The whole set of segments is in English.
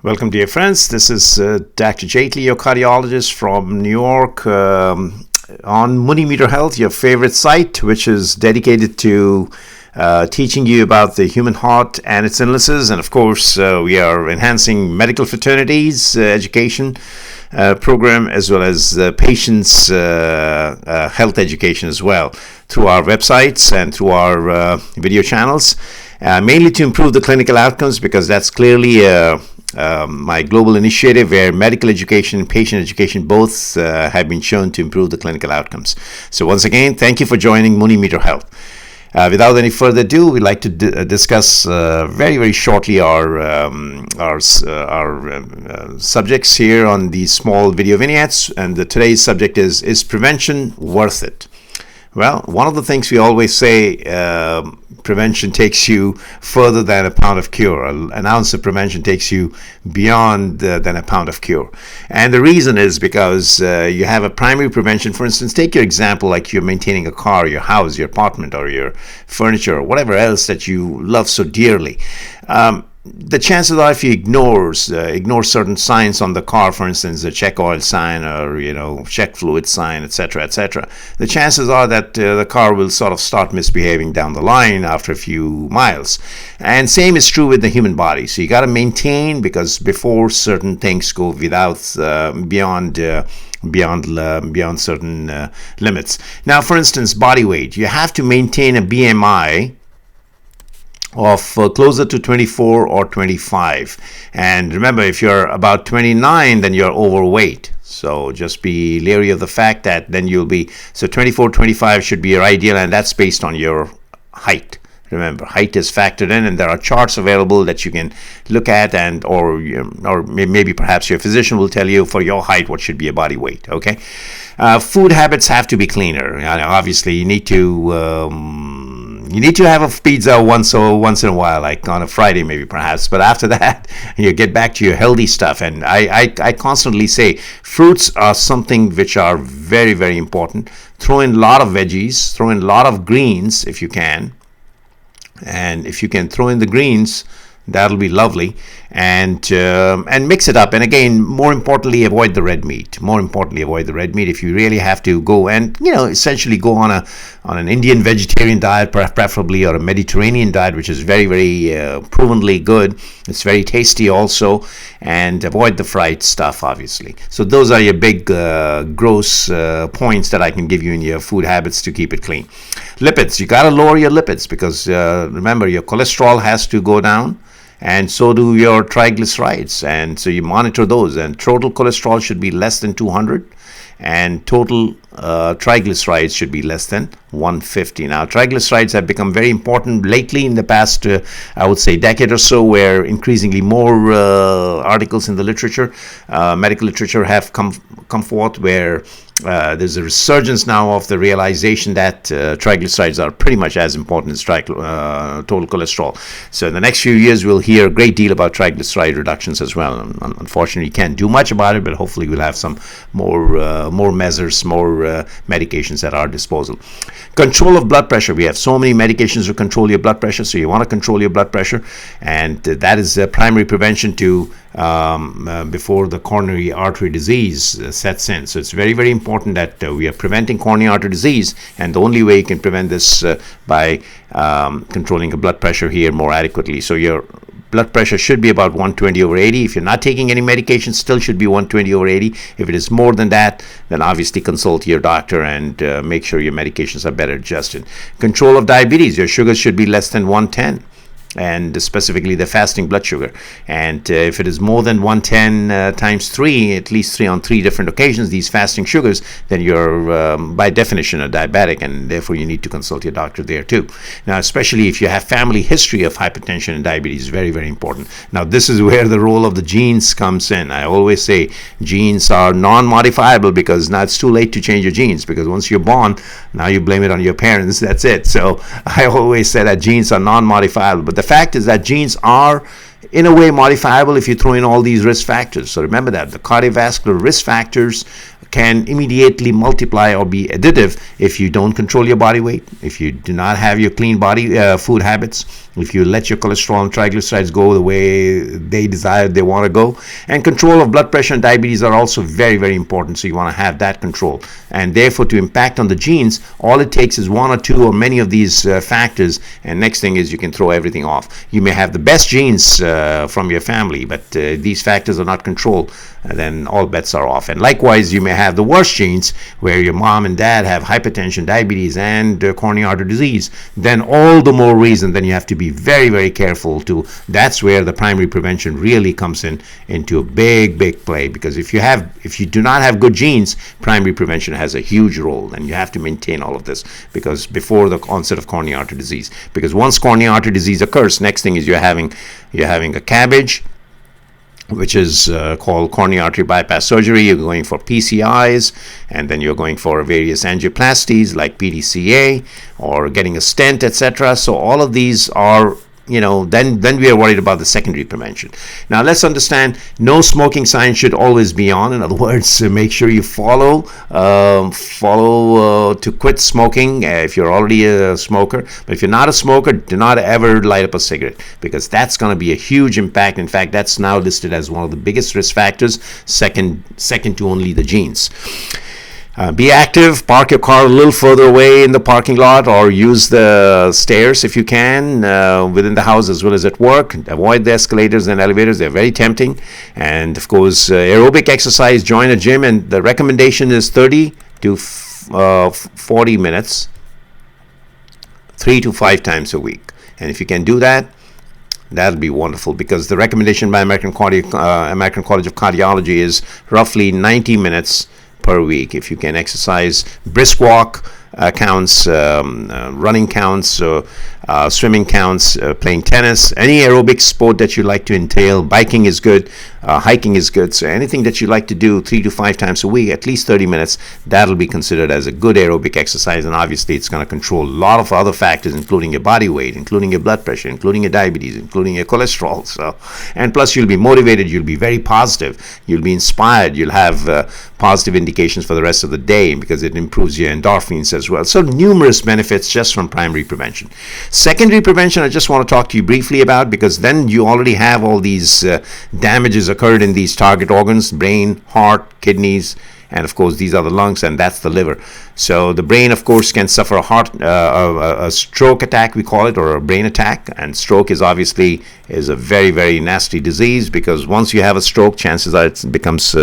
Welcome, dear friends. This is Dr. Jaitly, your cardiologist from New York, on MuniMeterHealth, your favorite site, which is dedicated to teaching you about the human heart and its illnesses. And of course, we are enhancing medical fraternities education program, as well as patients' health education as well, through our websites and through our video channels, mainly to improve the clinical outcomes, because that's clearly my global initiative where medical education and patient education both have been shown to improve the clinical outcomes. So once again, thank you for joining MuniMeterHealth. Without any further ado, we'd like to discuss very shortly our subjects here on these small video vignettes. And today's subject is prevention worth it? Well, one of the things we always say, prevention takes you further than a pound of cure. An ounce of prevention takes you beyond than a pound of cure. And the reason is because you have a primary prevention. For instance, take your example, like you're maintaining a car, your house, your apartment, or your furniture, or whatever else that you love so dearly. The chances are, if you ignore certain signs on the car, for instance, the check oil sign or check fluid sign, etc., the chances are that the car will sort of start misbehaving down the line after a few miles. And same is true with the human body. So you got to maintain, because before certain things go beyond certain limits. Now, for instance, body weight. You have to maintain a BMI of closer to 24 or 25. And remember, if you're about 29, then you're overweight. So just be leery of the fact that then you'll be, so 24, 25 should be your ideal, and that's based on your height. Remember, height is factored in, and there are charts available that you can look at, and or maybe perhaps your physician will tell you for your height what should be a body weight. Okay, food habits have to be cleaner. Obviously, you need to have a pizza once in a while, like on a Friday maybe perhaps. But after that, you get back to your healthy stuff. And I constantly say fruits are something which are very important. Throw in a lot of veggies, throw in a lot of greens if you can. And if you can throw in the greens, that'll be lovely, and mix it up. And again, more importantly, avoid the red meat. If you really have to go and essentially go on an Indian vegetarian diet, preferably, or a Mediterranean diet, which is very provenly good. It's very tasty also, and avoid the fried stuff, obviously. So those are your big gross points that I can give you in your food habits to keep it clean. Lipids, you got to lower your lipids, because remember, your cholesterol has to go down, and so do your triglycerides, and so you monitor those. And total cholesterol should be less than 200, and total triglycerides should be less than 150. Now, triglycerides have become very important lately in the past, I would say, decade or so, where increasingly more articles in the literature, medical literature, have come forth, where there's a resurgence now of the realization that triglycerides are pretty much as important as total cholesterol. So in the next few years, we'll hear a great deal about triglyceride reductions as well. Unfortunately, can't do much about it, but hopefully we'll have some more measures, more medications at our disposal. Control of blood pressure. We have so many medications to control your blood pressure, so you want to control your blood pressure, and that is a primary prevention to before the coronary artery disease sets in. So it's very important that we are preventing coronary artery disease, and the only way you can prevent this by controlling the blood pressure here more adequately. So your blood pressure should be about 120/80. If you're not taking any medication, still should be 120/80. If it is more than that, then obviously consult your doctor and make sure your medications are better adjusted. Control of diabetes. Your sugars should be less than 110. And specifically the fasting blood sugar. And if it is more than 110 times 3, at least 3 on 3 different occasions, these fasting sugars, then you're by definition a diabetic, and therefore you need to consult your doctor there too. Now, especially if you have family history of hypertension and diabetes, very important. Now, this is where the role of the genes comes in. I always say genes are non-modifiable, because now it's too late to change your genes, because once you're born, now you blame it on your parents. That's it. So I always say that genes are non-modifiable. But the fact is that genes are in a way modifiable if you throw in all these risk factors. So remember that the cardiovascular risk factors can immediately multiply or be additive if you don't control your body weight, if you do not have your clean body food habits, if you let your cholesterol and triglycerides go the way they desire, they want to go. And control of blood pressure and diabetes are also very, very important, so you want to have that control. And therefore, to impact on the genes, all it takes is one or two or many of these factors, and next thing is you can throw everything off. You may have the best genes from your family, but these factors are not controlled, then all bets are off. And likewise, you may have the worst genes where your mom and dad have hypertension, diabetes, and coronary artery disease. Then all the more reason then you have to be very, very careful to. That's where the primary prevention really comes into a big, big play, because if you do not have good genes, primary prevention has a huge role, and you have to maintain all of this because before the onset of coronary artery disease. Because once coronary artery disease occurs, next thing is you're having a CABG, which is called coronary artery bypass surgery. You're going for PCIs, and then you're going for various angioplasties like PTCA or getting a stent, etc. So all of these are, then we are worried about the secondary prevention. Now let's understand, no smoking sign should always be on. In other words, make sure you follow to quit smoking if you're already a smoker. But if you're not a smoker, do not ever light up a cigarette, because that's going to be a huge impact. In fact, that's now listed as one of the biggest risk factors, second to only the genes. Be active. Park your car a little further away in the parking lot, or use the stairs if you can, within the house as well as at work. Avoid the escalators and elevators. They're very tempting. And of course, aerobic exercise, join a gym, and the recommendation is 30 to 40 minutes, 3 to 5 times a week. And if you can do that, that'll be wonderful, because the recommendation by American College of Cardiology is roughly 90 minutes per week. If you can exercise, brisk walk counts, running counts, swimming counts, playing tennis, any aerobic sport that you like to entail. Biking is good, hiking is good. So anything that you like to do 3 to 5 times a week, at least 30 minutes, that'll be considered as a good aerobic exercise. And obviously it's going to control a lot of other factors, including your body weight, including your blood pressure, including your diabetes, including your cholesterol. So, and plus you'll be motivated, you'll be very positive, you'll be inspired, you'll have positive indications for the rest of the day, because it improves your endorphins as well. So numerous benefits just from primary prevention. Secondary prevention, I just want to talk to you briefly about, because then you already have all these damages occurred in these target organs: brain, heart, kidneys, and of course these are the lungs, and that's the liver. So the brain, of course, can suffer a stroke attack, we call it, or a brain attack. And stroke is obviously a very, very nasty disease, because once you have a stroke, chances are it becomes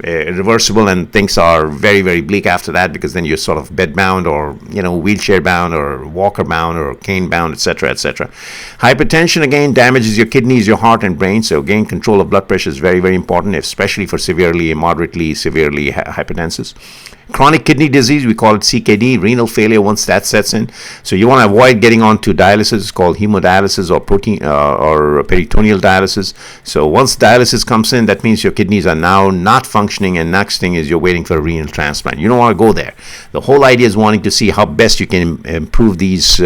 irreversible, and things are very, very bleak after that, because then you're sort of bed bound, or wheelchair bound, or walker bound, or cane bound, etc., etc. Hypertension again damages your kidneys, your heart, and brain. So again, control of blood pressure is very, very important, especially for severely and moderately severely hypertensive. Chronic kidney disease, we call it CKD, renal failure, once that sets in. So you want to avoid getting onto dialysis. It's called hemodialysis or peritoneal dialysis. So once dialysis comes in, that means your kidneys are now not functioning, and next thing is you're waiting for a renal transplant. You don't want to go there. The whole idea is wanting to see how best you can improve these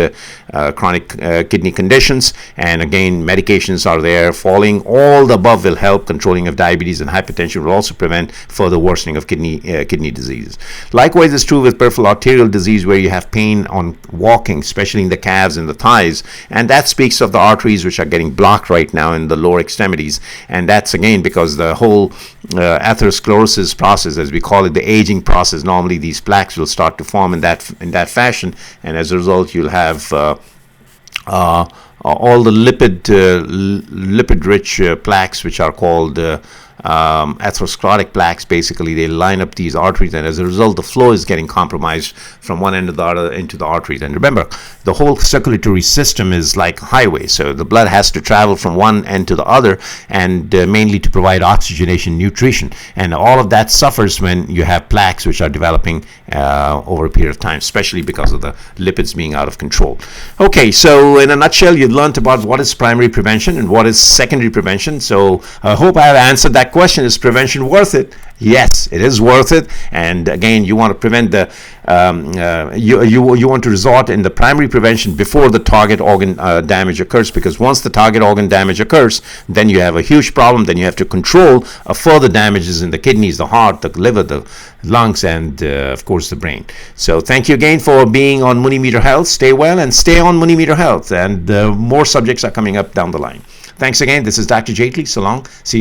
chronic kidney conditions. And again, medications are there. Following all the above will help. Controlling of diabetes and hypertension will also prevent further worsening of kidney diseases. Likewise, it's true with peripheral arterial disease, where you have pain on walking, especially in the calves and the thighs, and that speaks of the arteries which are getting blocked right now in the lower extremities. And that's again because the whole atherosclerosis process, as we call it, the aging process, normally these plaques will start to form in that fashion, and as a result you'll have all the lipid-rich plaques, which are called atherosclerotic plaques. Basically, they line up these arteries, and as a result, the flow is getting compromised from one end of the other into the arteries. And remember, the whole circulatory system is like a highway, so the blood has to travel from one end to the other, and mainly to provide oxygenation, nutrition, and all of that suffers when you have plaques which are developing over a period of time, especially because of the lipids being out of control. Okay, so in a nutshell, you learned about what is primary prevention and what is secondary prevention. So I hope I have answered that question, is prevention worth it? Yes, it is worth it. And again, you want to prevent the you want to resort in the primary prevention before the target organ damage occurs, because once the target organ damage occurs, then you have a huge problem. Then you have to control further damages in the kidneys, the heart, the liver, the lungs, and of course the brain. So thank you again for being on MuniMeterHealth. Stay well and stay on MuniMeterHealth, and more subjects are coming up down the line. Thanks again. This is Dr. Jaitly. So long. See you.